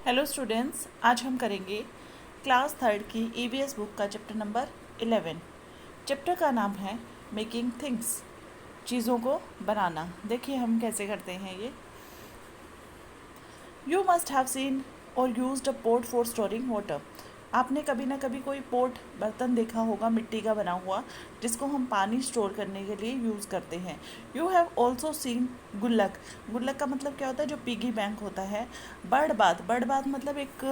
Hello students, आज हम करेंगे क्लास थर्ड की ईवीएस बुक का चैप्टर नंबर 11। चैप्टर का नाम है मेकिंग थिंग्स, चीज़ों को बनाना। देखिए हम कैसे करते हैं ये। यू मस्ट हैव सीन और used a pot for storing water. आपने कभी ना कभी कोई पोट बर्तन देखा होगा मिट्टी का बना हुआ, जिसको हम पानी स्टोर करने के लिए यूज़ करते हैं। यू हैव ऑल्सो सीन गुल्लक। गुल्लक का मतलब क्या होता है? जो पिगी बैंक होता है। बर्ड बाथ मतलब एक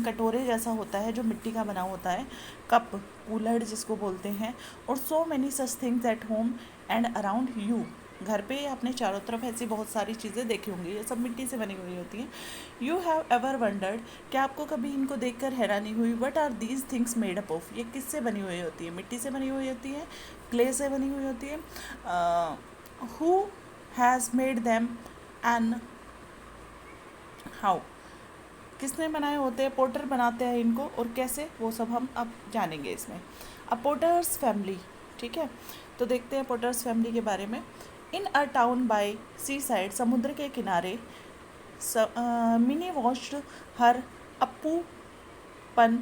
कटोरे जैसा होता है जो मिट्टी का बना होता है। कप, कूलर जिसको बोलते हैं। और so many such things at home and around you. घर पे अपने चारों तरफ ऐसी बहुत सारी चीज़ें देखी होंगी, ये सब मिट्टी से बनी हुई होती हैं। यू हैव एवर वंडर्ड, क्या आपको कभी इनको देखकर हैरानी हुई? What are these things made up of, ये किससे बनी हुई होती है? मिट्टी से बनी हुई होती है, क्ले से बनी हुई होती है। Who has made them and how, किसने बनाए होते हैं? पोटर बनाते हैं इनको, और कैसे, वो सब हम अब जानेंगे इसमें। अ पोटर्स फैमिली, ठीक है। तो देखते हैं पोटर्स फैमिली के बारे में। In a town by sea side, समुद्र के किनारे, मिनी वॉच्ड हर अप्पूपन।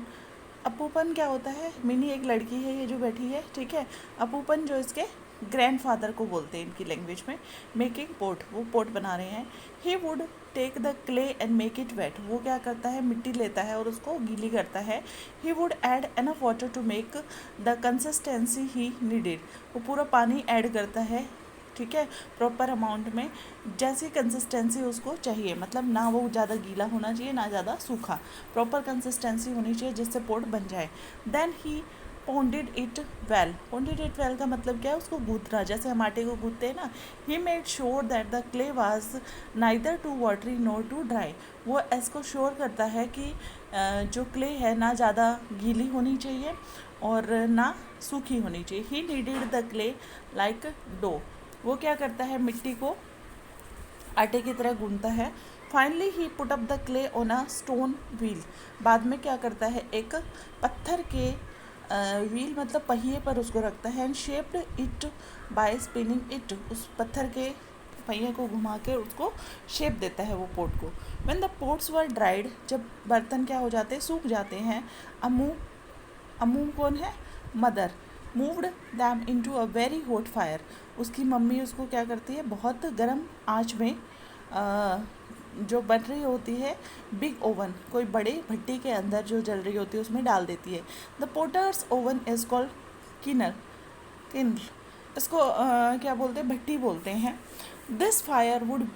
अप्पूपन क्या होता है? मिनी एक लड़की है ये जो बैठी है, ठीक है। अप्पूपन जो इसके ग्रैंडफादर को बोलते हैं इनकी लैंग्वेज में। मेकिंग पोट, वो पोट बना रहे हैं। He would take the clay and make it wet, वो क्या करता है? मिट्टी लेता है और उसको गीली करता है। He would add enough water to make the consistency he needed, वो पूरा पानी ऐड करता है, ठीक है, प्रॉपर अमाउंट में, जैसी कंसिस्टेंसी उसको चाहिए। मतलब ना वो ज़्यादा गीला होना चाहिए ना ज़्यादा सूखा, प्रॉपर कंसिस्टेंसी होनी चाहिए जिससे पोट बन जाए। Then he pounded it well. Pounded it well का मतलब क्या है? उसको गूंथना, जैसे हम आटे को गूंथते हैं ना। He made sure that the clay was neither too watery nor too dry, वो इसको श्योर करता है कि जो क्ले है ना ज़्यादा गीली होनी चाहिए और ना सूखी होनी चाहिए। He needed the clay like dough, वो क्या करता है? मिट्टी को आटे की तरह गूंथता है। Finally he put up the clay on a stone wheel, बाद में क्या करता है? एक पत्थर के व्हील मतलब पहिए पर उसको रखता है। And shaped it by spinning it, उस पत्थर के पहिए को घुमा के उसको शेप देता है वो पोट को। When the pots were dried, जब बर्तन क्या हो जाते हैं? सूख जाते हैं। अमू, अमू कौन है? Mother. Moved them into a very hot fire, उसकी मम्मी उसको क्या करती है? बहुत गर्म आंच में जो बन रही होती है बिग ओवन, कोई बड़े भट्टी के अंदर जो जल रही होती है उसमें डाल देती है। The potters oven is called किनर, किन्ल, इसको क्या बोलते हैं? भट्टी बोलते हैं। This fire would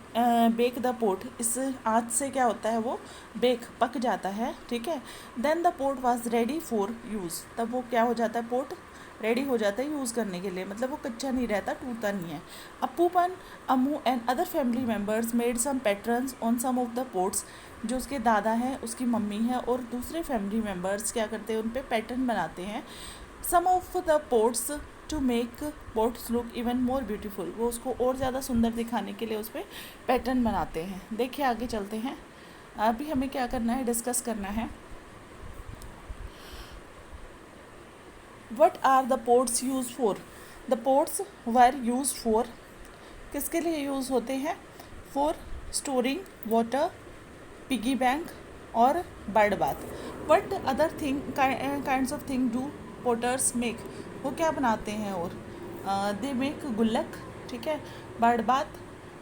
bake the pot, इस आँच से क्या होता है? वो बेक, पक जाता है, ठीक है। Then the pot was ready for use, तब वो क्या हो जाता है? पोट रेडी हो जाता है यूज़ करने के लिए, मतलब वो कच्चा नहीं रहता, टूटता नहीं है। Appupan, Ammu and other family members made some patterns on some of the pots, जो उसके दादा हैं, उसकी मम्मी है और दूसरे फैमिली मेम्बर्स क्या करते हैं? उन पे पैटर्न बनाते हैं। Some of the pots to make pots look even more beautiful, वो उसको और ज़्यादा सुंदर दिखाने के लिए उस पर पैटर्न बनाते हैं। देखिए आगे चलते हैं। अभी हमें क्या करना है? डिस्कस करना है। What are the pots use for? The pots were use for, किसके लिए यूज़ होते हैं? For storing water, piggy bank और bird bath. What other thing kinds of thing do potters make, वो क्या बनाते हैं? और दे मेक गुल्लक, ठीक है, बर्ड बाथ,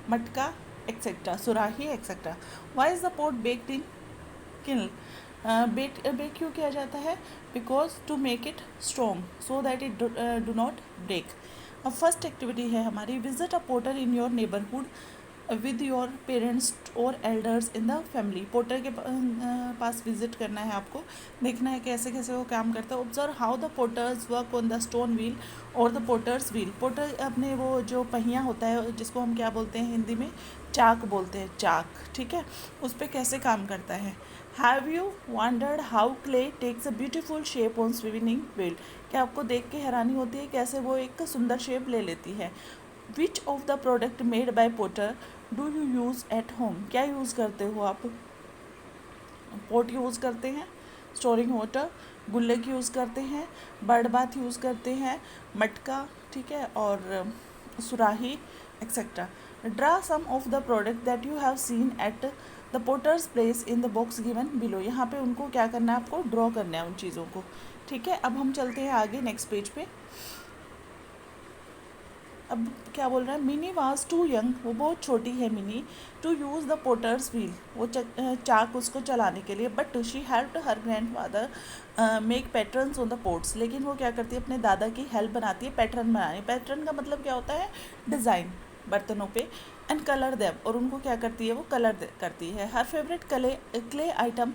मटका एक्सेट्रा, सुराही etcetera. Why is the pot baked in kiln? Bake क्यों किया जाता है? Because to make it strong so that it do not break. अब फर्स्ट एक्टिविटी है हमारी, visit a potter in your neighbourhood with your parents और elders in the family. Potter के पास विजिट करना है आपको, देखना है कैसे कैसे वो काम करता है। Observe how the potters work on the stone wheel और द पोटर्स व्हील। पोटर अपने वो जो पहिया होता है जिसको हम क्या बोलते हैं हिंदी में? चाक बोलते हैं, चाक, ठीक है, उस पर कैसे काम करता है। Have you wondered how clay takes a beautiful shape on spinning wheel, क्या आपको देख के हैरानी होती है कैसे वो एक सुंदर शेप ले लेती है। Which of the product made by potter do you use at home, क्या यूज़ करते हो आप? पोट यूज़ करते हैं, स्टोरिंग वाटर, गुल्लक यूज़ करते हैं, बर्ड बाथ यूज़ करते हैं, मटका, ठीक है, और सुराही etcetera. Draw some of the product that you have seen at the potters place in the box given below, यहाँ पे उनको क्या करना है, आपको ड्रॉ करना है उन चीज़ों को, ठीक है। अब हम चलते हैं आगे नेक्स्ट पेज पे। अब क्या बोल रहा है, मिनी वाज टू यंग, वो बहुत छोटी है mini, to use the potters wheel, वो चाक उसको चलाने के लिए, but she helped her grandfather make patterns on the pots, लेकिन वो क्या करती है, अपने दादा की हेल्प बनाती है पैटर्न बनाने। पैटर्न का मतलब क्या होता है, डिज़ाइन बर्तनों पे, एंड कलर देम, और उनको क्या करती है, वो कलर करती है। हर favourite clay item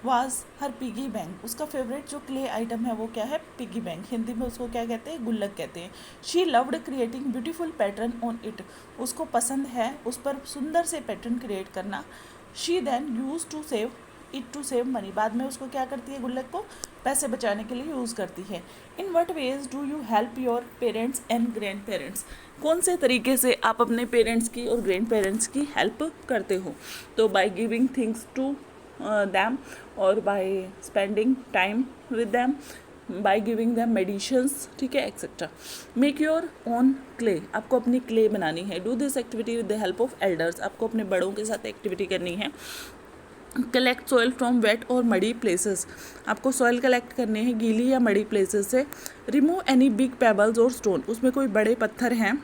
was her piggy bank, उसका फेवरेट जो क्ले आइटम है वो क्या है, पिगी बैंक, हिंदी में उसको क्या कहते हैं, गुल्लक कहते हैं। She loved creating beautiful pattern on it, उसको पसंद है उस पर सुंदर से पैटर्न क्रिएट करना। She then use to save it to save money, बाद में उसको क्या करती है, गुल्लक को पैसे बचाने के लिए यूज़ करती है। In what veg do you help your parents and grand parents, कौन से तरीके से आप अपने पेरेंट्स की और ग्रैंड पेरेंट्स की हेल्प करते हो, तो by giving things to them, और by spending time with them, by giving them medicines, ठीक है, etcetera. Make your own clay, आपको अपनी क्ले बनानी है। Do this activity with the help of elders, आपको अपने बड़ों के साथ एक्टिविटी करनी है। कलेक्ट सॉइल फ्रॉम वेट और मडी प्लेसेस, आपको सॉइल कलेक्ट करने हैं गीली या मडी प्लेसेस से। रिमूव एनी बिग पेबल्स और स्टोन, उसमें कोई बड़े पत्थर हैं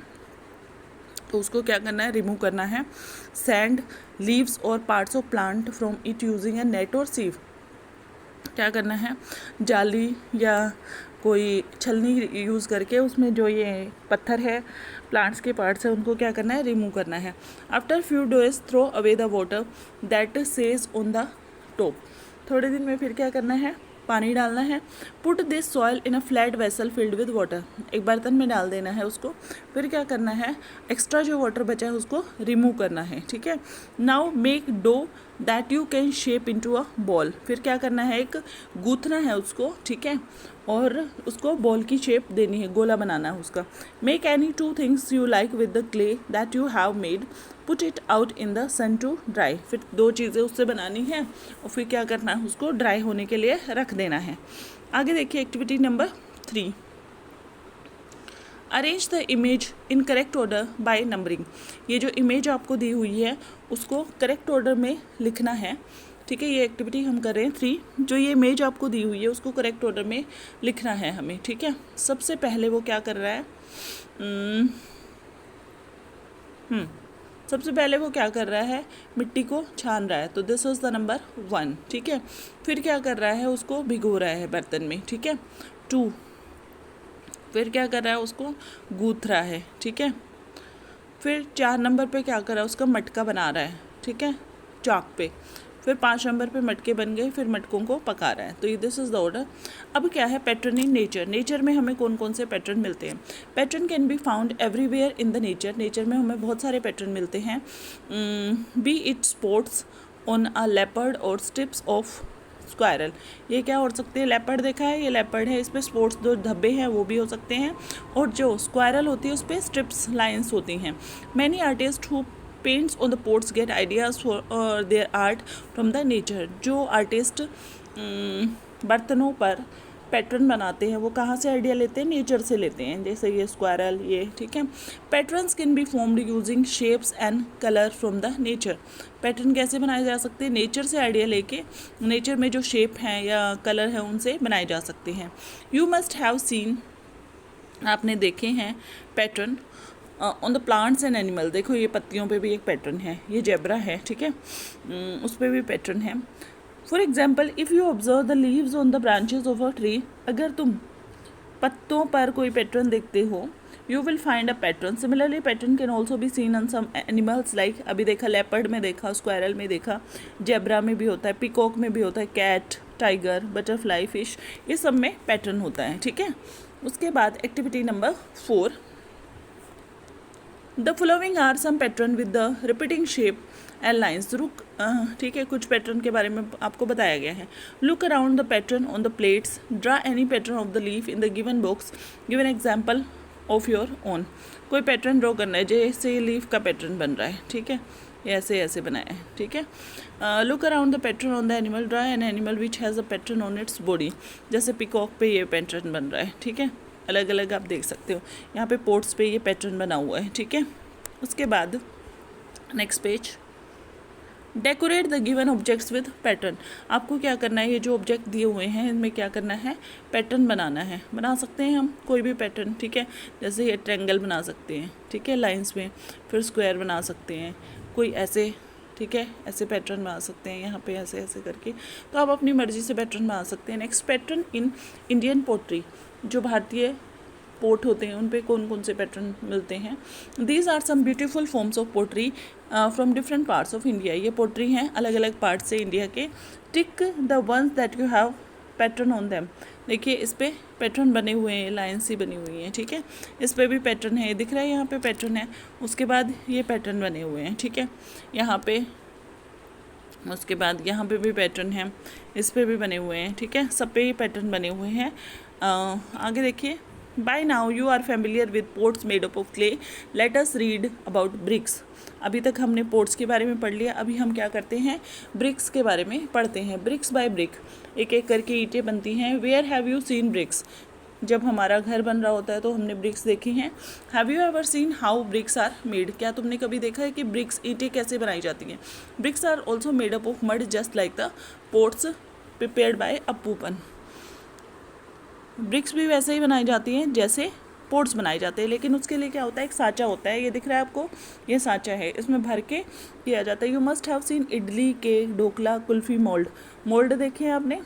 तो उसको क्या करना है, रिमूव करना है। सैंड, लीव्स और parts of plant from it using A net और सीव, क्या करना है, जाली या कोई छलनी यूज़ करके उसमें जो ये पत्थर है, प्लांट्स के पार्ट्स है, उनको क्या करना है, रिमूव करना है। After few days throw away the water that सेज ऑन द टॉप, थोड़े दिन में फिर क्या करना है, पानी डालना है। Put this soil in a flat vessel filled with water, एक बर्तन में डाल देना है उसको, फिर क्या करना है, एक्स्ट्रा जो वाटर बचा है उसको रिमूव करना है, ठीक है। Now make dough that you can shape into a ball, फिर क्या करना है, एक गूंथना है उसको, ठीक है, और उसको बॉल की शेप देनी है, गोला बनाना है उसका। Make any two things you like with the clay that you have made, put it out in the sun to dry, फिर दो चीज़ें उससे बनानी है और फिर क्या करना है, उसको ड्राई होने के लिए रख देना है। आगे देखिए activity number 3, arrange the image in correct order by numbering, ये जो इमेज आपको दी हुई है उसको करेक्ट ऑर्डर में लिखना है, ठीक है। ये एक्टिविटी हम कर रहे हैं 3, जो ये इमेज आपको दी हुई है उसको करेक्ट ऑर्डर में लिखना है हमें, ठीक है। सबसे पहले वो क्या कर रहा है, सबसे पहले वो क्या कर रहा है, मिट्टी को छान रहा है, तो दिस वाज द नंबर 1, ठीक है। फिर क्या कर रहा है, उसको भिगो रहा है बर्तन में, ठीक है, 2। फिर क्या कर रहा है, उसको गूंथ रहा है, ठीक है। फिर 4 नंबर पे क्या कर रहा है, उसका मटका बना रहा है, ठीक है, चाक पे। फिर 5 नंबर पे मटके बन गए, फिर मटकों को पका रहा है, तो ये दिस इज़ द ऑर्डर। अब क्या है, पैटर्न इन नेचर, नेचर में हमें कौन कौन से पैटर्न मिलते हैं। Pattern can be found everywhere in the nature, nature में हमें बहुत सारे पैटर्न मिलते हैं। B it spots on a leopard और स्ट्रिप्स ऑफ स्क्वायरल, ये क्या हो सकते हैं, लेपर्ड देखा है, ये लेपर्ड है, इस पर स्पॉट्स दो धब्बे हैं वो भी हो सकते हैं, और जो स्क्वायरल होती है उस पर स्ट्रिप्स लाइन्स होती हैं। Many artist who paints on the pots get ideas for their art from the nature, जो आर्टिस्ट बर्तनों पर पैटर्न बनाते हैं वो कहाँ से आइडिया लेते हैं, नेचर से लेते हैं, जैसे ये स्क्वायरल, ये, ठीक है। Patterns can be formed using shapes and colour from the nature, pattern कैसे बनाए जा सकते हैं, नेचर से आइडिया लेके, नेचर में जो शेप हैं या कलर हैं उनसे बनाए जा सकते हैं। यू मस्ट हैव सीन, आपने देखे हैं pattern on the plants and animal, देखो ये पत्तियों पे भी एक पैटर्न है, ये जेब्रा है, ठीक है, उस पर भी पैटर्न है। For example, if you observe the leaves on the branches of a tree, अगर तुम पत्तों पर कोई पैटर्न देखते हो, you will find a pattern. Similarly pattern can also be seen on some animals, like अभी देखा लेपर्ड में देखा, स्क्वायरल में देखा, जेब्रा में भी होता है, पिकॉक में भी होता है, कैट, टाइगर, बटरफ्लाई, फिश, ये सब में पैटर्न होता है, ठीक है। उसके बाद activity number 4, the following are some pattern with the repeating shape and lines, रुक, ठीक है, कुछ पैटर्न के बारे में आपको बताया गया है। Look around the pattern on the plates, draw any pattern of the leaf in the given box, give an example of your own, कोई पैटर्न ड्रॉ करना है, जैसे लीफ का पैटर्न बन रहा है, ठीक है, ये ऐसे ऐसे बनाया है, ठीक है। Look around the pattern on the animal, draw an animal which has a pattern on its body, जैसे पिकॉक पे ये पैटर्न बन रहा है, ठीक है, अलग अलग आप देख सकते हो, यहाँ पे पोर्ट्स पे ये पैटर्न बना हुआ है, ठीक है। उसके बाद next page, decorate the given objects with pattern. आपको क्या करना है, ये जो ऑब्जेक्ट दिए हुए हैं इनमें क्या करना है, पैटर्न बनाना है। बना सकते हैं हम कोई भी पैटर्न, ठीक है, जैसे ये ट्रायंगल बना सकते हैं, ठीक है, लाइंस में, फिर स्क्वायर बना सकते हैं, कोई ऐसे, ठीक है, ऐसे पैटर्न बना सकते हैं, यहाँ पे ऐसे ऐसे करके, तो आप अपनी मर्जी से पैटर्न बना सकते हैं। Next, pattern in Indian pottery, जो भारतीय पोर्ट होते हैं उन पे कौन कौन से पैटर्न मिलते हैं। These are some beautiful forms of pottery from different parts of India. ये पोट्री हैं अलग अलग पार्ट से इंडिया के। Tick the ones that you have pattern on them. देखिए इस पे पैटर्न बने हुए हैं, लाइन सी बनी हुई हैं, ठीक है, इस पे भी पैटर्न है, दिख रहा है यहाँ पे पैटर्न है, उसके बाद ये पैटर्न बने हुए हैं, ठीक है, यहाँ पे, उसके बाद यहाँ पे भी पैटर्न है, इस पे भी बने हुए हैं, ठीक है, सब पे ये पैटर्न बने हुए हैं। आगे देखिए, by now you are familiar with pots made up of clay, let us read about bricks. अभी तक हमने पोट्स के बारे में पढ़ लिया, अभी हम क्या करते हैं, ब्रिक्स के बारे में पढ़ते हैं। ब्रिक्स बाय ब्रिक, एक एक करके ईंटें बनती हैं। Where have you seen bricks, जब हमारा घर बन रहा होता है तो हमने ब्रिक्स देखी हैं। Have you ever seen how bricks are made, क्या तुमने कभी देखा है कि ब्रिक्स ईंटें कैसे बनाई जाती हैं। Bricks are also made up of mud just like the pots prepared by Appupan. Bricks भी वैसे ही बनाई जाती हैं जैसे पोट्स बनाए जाते हैं, लेकिन उसके लिए क्या होता है, एक साँचा होता है, ये दिख रहा है आपको, ये साँचा है, इसमें भर के किया जाता है। You must have scene idli, cake, dhokla, kulfi mould. Mould देखे हैं आपने,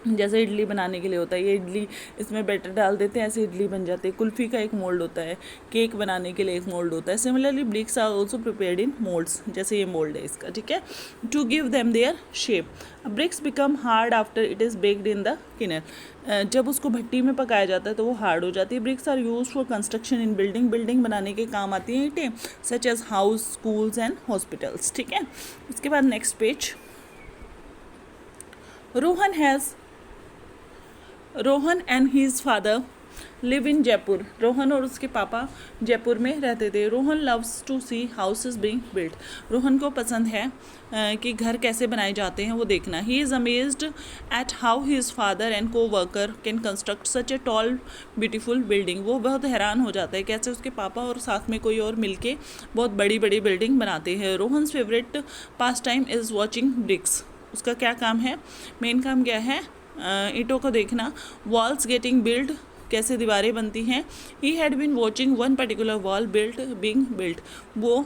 जैसे इडली बनाने के लिए होता है, ये इडली इसमें बैटर डाल देते हैं, ऐसे इडली बन जाती है। कुल्फ़ी का एक मोल्ड होता है, केक बनाने के लिए एक मोल्ड होता है। Similarly bricks are also prepared in moulds, जैसे ये मोल्ड है इसका, ठीक है, to give them their shape. Bricks become hard after it is baked in the किनर। जब उसको भट्टी में पकाया जाता है तो वो हार्ड हो जाती है। Bricks are use for construction in building, building बनाने के काम आती हैं ईंटें, such as house, schools and hospitals, ठीक है। इसके बाद next page, Rohan and his father live in Jaipur. Rohan और उसके पापा जयपुर में रहते थे। Rohan loves to see houses being built. Rohan को पसंद है कि घर कैसे बनाए जाते हैं वो देखना। He is amazed at how his father and co-worker can construct such a tall beautiful building. वो बहुत हैरान हो जाता है कैसे उसके पापा और साथ में कोई और मिलके बहुत बड़ी बड़ी बिल्डिंग बनाते हैं। Rohan's favourite pastime is watching bricks. उसका क्या काम है, मेन काम क्या है, ईंटों को देखना। वॉल्स गेटिंग बिल्ड, कैसे दीवारें बनती हैं। He had been watching one particular wall built being built. वो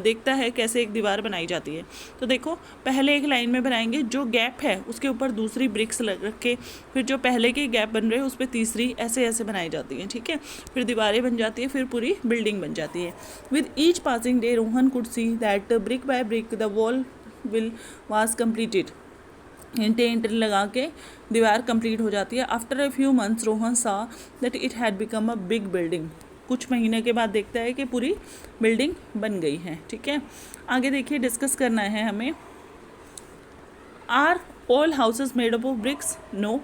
देखता है कैसे एक दीवार बनाई जाती है। तो देखो पहले एक लाइन में बनाएंगे, जो गैप है उसके ऊपर दूसरी ब्रिक्स रख के, फिर जो पहले के गैप बन रहे हैं उस पर तीसरी, ऐसे ऐसे बनाई जाती हैं, ठीक है, फिर दीवारें बन जाती है, फिर पूरी बिल्डिंग बन जाती है। With each passing day Rohan could see that brick by brick the wall will was completed. ईंटें लगा के दीवार कंप्लीट हो जाती है। After a few months Rohan saw that it had become a big building. कुछ महीने के बाद देखता है कि पूरी बिल्डिंग बन गई है, ठीक है। आगे देखिए, डिस्कस करना है हमें, are all houses made up of bricks, no,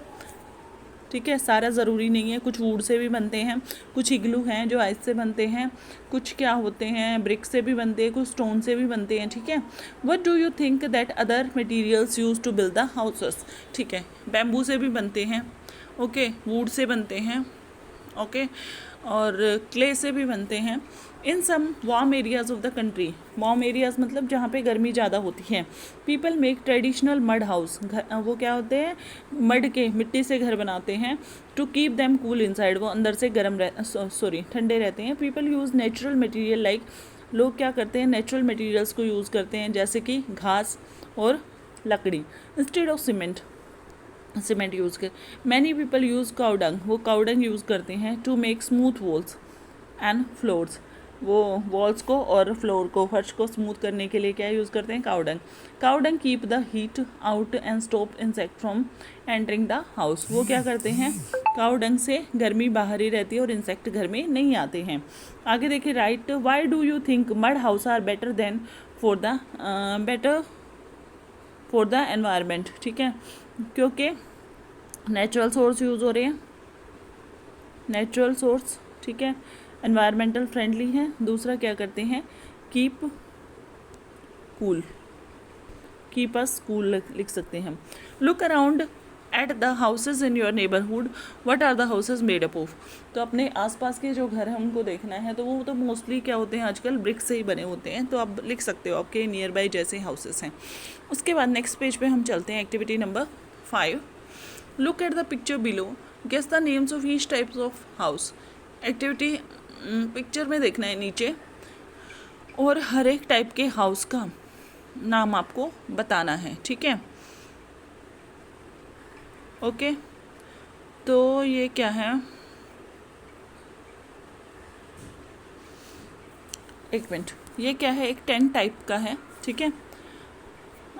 ठीक है, सारा ज़रूरी नहीं है, कुछ वुड से भी बनते हैं, कुछ इग्लू हैं जो आइस से बनते हैं, कुछ क्या होते हैं ब्रिक से भी बनते हैं, कुछ स्टोन से भी बनते हैं, ठीक है। What do you think that other materials use to build the houses, ठीक है, बैम्बू से भी बनते हैं, ओके, वुड से बनते हैं, ओके, और क्ले से भी बनते हैं। In some warm areas of the country, warm areas मतलब जहाँ पे गर्मी ज़्यादा होती है, people make traditional mud house, वो क्या होते हैं, मड के, मिट्टी से घर बनाते हैं। To keep them cool inside, वो अंदर से ठंडे रहते हैं। People use natural material like, लोग क्या करते हैं, नेचुरल मटेरियल्स को यूज़ करते हैं, जैसे कि घास और लकड़ी, इंस्टेड ऑफ सीमेंट यूज़ कर। मैनी पीपल यूज़ काउडंग, वो काउडंग यूज़ करते हैं। To make smooth walls and floors, वो वॉल्स को और फ्लोर को, फर्श को स्मूथ करने के लिए क्या यूज़ करते हैं, cow dung. Cow dung keep the heat out and stop insect from entering the house, वो क्या करते हैं, काउडंग से गर्मी बाहर ही रहती है और इंसेक्ट घर में नहीं आते हैं। आगे देखिए, right, why do you think mud house are better than for the environment, ठीक है, क्योंकि नेचुरल सोर्स यूज़ हो रहे हैं, नेचुरल सोर्स, ठीक है, एनवायरमेंटल फ्रेंडली है। दूसरा क्या करते हैं, keep cool, keep us cool लिख सकते हैं हम। Look around at the houses in your neighbourhood what are the houses made up of. तो अपने आसपास के जो घर हैं उनको देखना है, तो वो तो मोस्टली क्या होते हैं आजकल ब्रिक से ही बने होते हैं, तो आप लिख सकते हो आपके नियर बाई जैसे हाउसेस हैं। उसके बाद नेक्स्ट पेज पे हम चलते हैं, activity number 5। Look at the picture below, guess the names of each types of house. Activity picture में देखना है नीचे, और हर एक टाइप के हाउस का नाम आपको बताना है, ठीक है। ओके, तो ये क्या है, एक मिनट, ये क्या है, एक टेंट टाइप का है, ठीक है।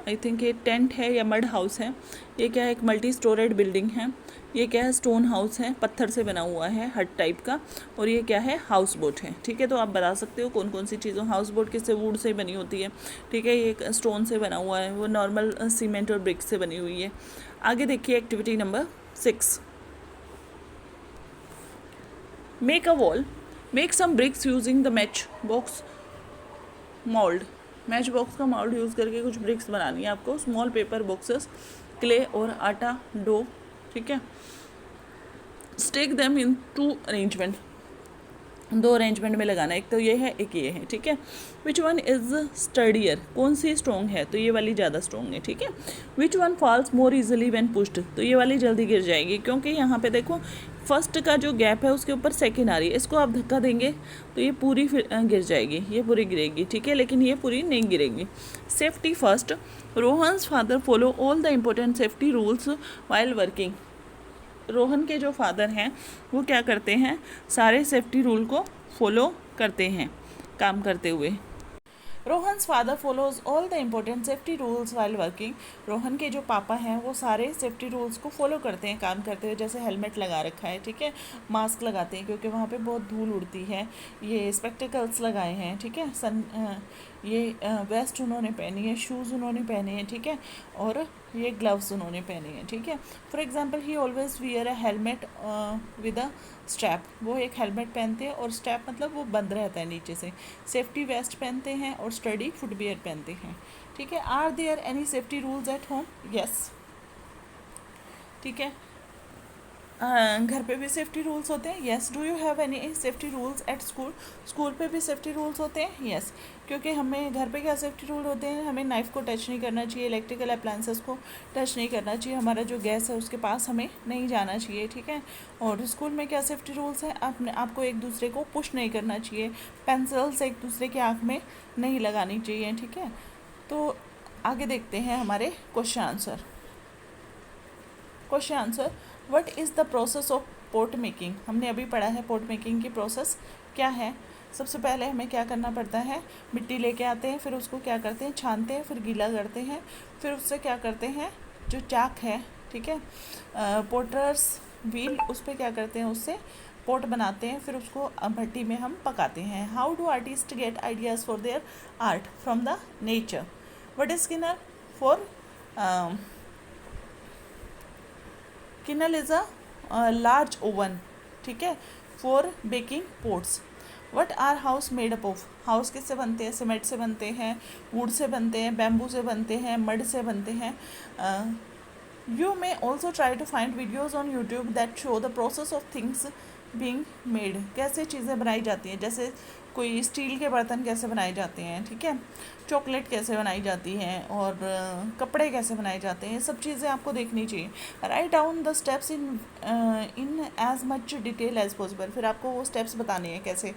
आई थिंक ये टेंट है या मड हाउस है। ये क्या है, एक मल्टी स्टोरेड बिल्डिंग है। ये क्या है, स्टोन हाउस है, पत्थर से बना हुआ है, हट टाइप का। और ये क्या है, हाउस बोट है, ठीक है। तो आप बता सकते हो कौन कौन सी चीज़ों, हाउस बोट किससे, वुड से बनी होती है, ठीक है। ये स्टोन से बना हुआ है, वो नॉर्मल सीमेंट और ब्रिक से बनी हुई है। आगे देखिए activity number 6। Make a wall, make some bricks using the matchbox mould. Matchbox का मोल्ड यूज़ करके कुछ ब्रिक्स बनानी है आपको। स्मॉल पेपर बॉक्सेस, क्ले और आटा डो, ठीक है। Stack them in 2 arrangement, 2 arrangement में लगाना है, एक तो ये है एक ये है, ठीक है। विच वन इज स्टडियर, कौन सी स्ट्रॉन्ग है, तो ये वाली ज़्यादा स्ट्रॉन्ग है, ठीक है। Which one falls more easily when pushed, तो ये वाली जल्दी गिर जाएगी, क्योंकि यहाँ पे देखो फर्स्ट का जो गैप है उसके ऊपर सेकेंड आ रही है, इसको आप धक्का देंगे तो ये पूरी फिर गिर जाएगी, ये पूरी गिरेगी, ठीक है, लेकिन ये पूरी नहीं गिरेगी। Safety first, Rohan's father follow all the important safety rules while working. Rohan के जो फादर हैं वो क्या करते हैं, सारे सेफ्टी रूल को फॉलो करते हैं काम करते हुए। Rohan's father follows all the important safety rules while working. Rohan के जो पापा हैं वो सारे सेफ्टी रूल्स को फॉलो करते हैं काम करते हुए, जैसे हेलमेट लगा रखा है, ठीक है, मास्क लगाते हैं क्योंकि वहाँ पे बहुत धूल उड़ती है, ये स्पेक्टिकल्स लगाए हैं, ठीक है, ये वेस्ट उन्होंने पहनी है, शूज़ उन्होंने पहने हैं, ठीक है, और ये ग्लव्स उन्होंने पहने हैं, ठीक है। For example he always wear a helmet with a strap, वो एक हेलमेट पहनते हैं और स्ट्रैप मतलब वो बंद रहता है नीचे से। सेफ्टी वेस्ट पहनते हैं और स्टडी फुटवियर पहनते हैं, ठीक है। Are there any safety rules at home, yes, ठीक है। घर पे भी सेफ्टी रूल्स होते हैं, yes. Do you have any safety rules at school, school पे भी सेफ्टी रूल्स होते हैं, यस। क्योंकि हमें घर पे क्या सेफ्टी रूल होते हैं, हमें नाइफ़ को टच नहीं करना चाहिए, इलेक्ट्रिकल अप्लायंसेस को टच नहीं करना चाहिए, हमारा जो गैस है उसके पास हमें नहीं जाना चाहिए, ठीक है। और स्कूल में क्या सेफ्टी रूल्स हैं, आपको एक दूसरे को पुश नहीं करना चाहिए, पेंसिल्स एक दूसरे की आँख में नहीं लगानी चाहिए, ठीक है। तो आगे देखते हैं हमारे question answer. Question answer, what is the process of pot making. हमने अभी पढ़ा है पोट मेकिंग की प्रोसेस क्या है। सबसे पहले हमें क्या करना पड़ता है, मिट्टी लेके आते हैं, फिर उसको क्या करते हैं, छानते हैं, फिर गीला करते हैं, फिर उससे क्या करते हैं, जो चाक है, ठीक है, पोटर्स व्हील, उस पर क्या करते हैं, उससे पोट बनाते हैं, फिर उसको भट्टी में हम पकाते हैं। How do artist gate ideas for their art from the nature. What is किनल फॉर, किनल इज़ अ लार्ज ओवन, ठीक है, for baking pots. What are house made up of, house किससे बनते हैं, सीमेंट से बनते हैं, वुड से बनते हैं, बैम्बू से बनते हैं, मड से बनते हैं। You may also try to find videos on YouTube that show the process of things being made, कैसे चीज़ें बनाई जाती हैं, जैसे कोई स्टील के बर्तन कैसे बनाए जाते हैं, ठीक है, चॉकलेट कैसे बनाई जाती हैं, और कपड़े कैसे बनाए जाते हैं, ये सब चीज़ें आपको देखनी चाहिए। Write down the steps in as much detail as possible, फिर आपको वो स्टेप्स बताने हैं कैसे।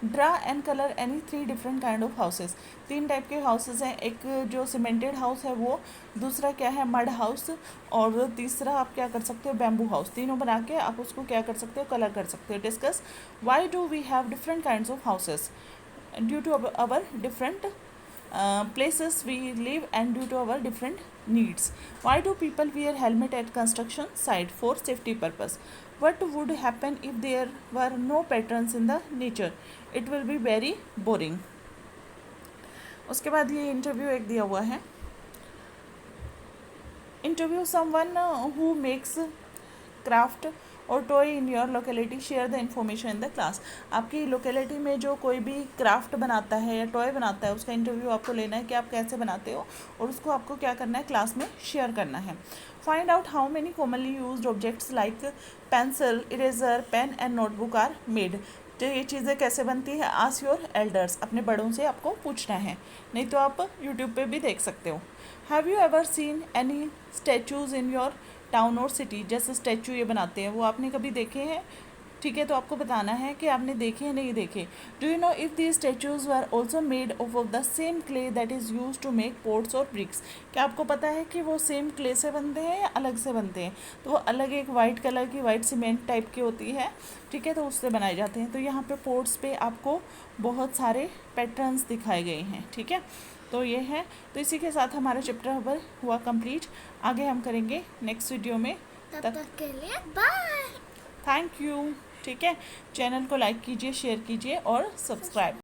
Draw and colour any 3 different kind of houses, 3 type के हाउसेस हैं, एक जो सीमेंटेड हाउस है वो, दूसरा क्या है मड हाउस, और तीसरा आप क्या कर सकते हो, बैम्बू हाउस। तीनों बना के आप उसको क्या कर सकते हो, कलर कर सकते हो। Discuss why do we have different kinds of houses, due to our different places we live and due to our different needs. Why do people wear helmet at construction site? For safety purpose. What would happen if there were no patterns in the nature? It will be very boring. उसके बाद ये interview एक दिया हुआ है, interview someone who makes craft और toy in your locality, share the information in the class. आपकी locality में जो कोई भी क्राफ्ट बनाता है या टॉय बनाता है उसका इंटरव्यू आपको लेना है कि आप कैसे बनाते हो, और उसको आपको क्या करना है, क्लास में शेयर करना है। Find out how many commonly used objects like pencil, eraser, pen and notebook are made. तो ये चीज़ें कैसे बनती है, आस्क योर एल्डर्स, अपने बड़ों से आपको पूछना है, नहीं तो आप यूट्यूब पे भी देख सकते हो। Have you ever seen any statues in your town और सिटी, जैसे स्टैचू ये बनाते हैं वो आपने कभी देखे हैं, ठीक है, तो आपको बताना है कि आपने देखे या नहीं देखे। Do you know if the statues were also made of the same clay that is use to make pots और ब्रिक्स। क्या आपको पता है कि वो सेम क्ले से बनते हैं या अलग से बनते हैं? तो वो अलग एक वाइट कलर की, वाइट सीमेंट टाइप की होती है, ठीक है, तो उससे बनाए जाते हैं। तो यहाँ पे पोट्स पे आपको बहुत सारे पैटर्न्स दिखाए गए हैं, ठीक है, तो ये है। तो इसी के साथ हमारा चैप्टर नंबर हुआ कंप्लीट। आगे हम करेंगे नेक्स्ट वीडियो में, तब तक के लिए बाय। Thank you. ठीक है, चैनल को लाइक कीजिए, शेयर कीजिए और सब्सक्राइब।